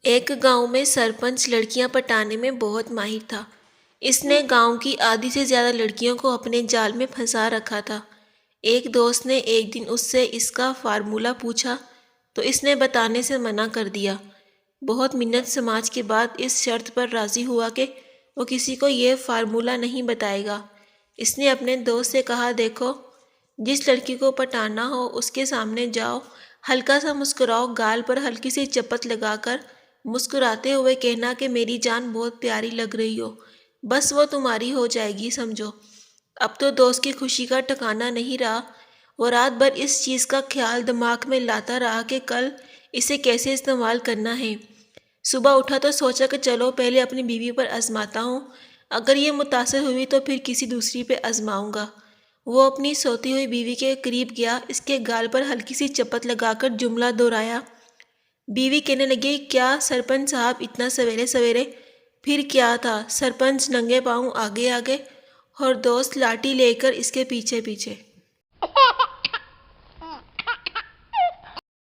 ایک گاؤں میں سرپنچ لڑکیاں پٹانے میں بہت ماہر تھا۔ اس نے گاؤں کی آدھی سے زیادہ لڑکیوں کو اپنے جال میں پھنسا رکھا تھا۔ ایک دوست نے ایک دن اس سے اس کا فارمولہ پوچھا تو اس نے بتانے سے منع کر دیا۔ بہت منت سماج کے بعد اس شرط پر راضی ہوا کہ وہ کسی کو یہ فارمولہ نہیں بتائے گا۔ اس نے اپنے دوست سے کہا، دیکھو، جس لڑکی کو پٹانا ہو اس کے سامنے جاؤ، ہلکا سا مسکراؤ، گال پر ہلکی سی چپت لگا کر مسکراتے ہوئے کہنا کہ میری جان بہت پیاری لگ رہی ہو، بس وہ تمہاری ہو جائے گی، سمجھو۔ اب تو دوست کی خوشی کا ٹھکانہ نہیں رہا۔ وہ رات بھر اس چیز کا خیال دماغ میں لاتا رہا کہ کل اسے کیسے استعمال کرنا ہے۔ صبح اٹھا تو سوچا کہ چلو پہلے اپنی بیوی پر آزماتا ہوں، اگر یہ متاثر ہوئی تو پھر کسی دوسری پہ آزماؤں گا۔ وہ اپنی سوتی ہوئی بیوی کے قریب گیا، اس کے گال پر ہلکی سی چپت لگا کر جملہ دہرایا۔ بیوی کہنے لگی، کیا سرپنچ صاحب اتنا سویرے سویرے؟ پھر کیا تھا، سرپنچ ننگے پاؤں آگے آگے اور دوست لاٹھی لے کر اس کے پیچھے پیچھے۔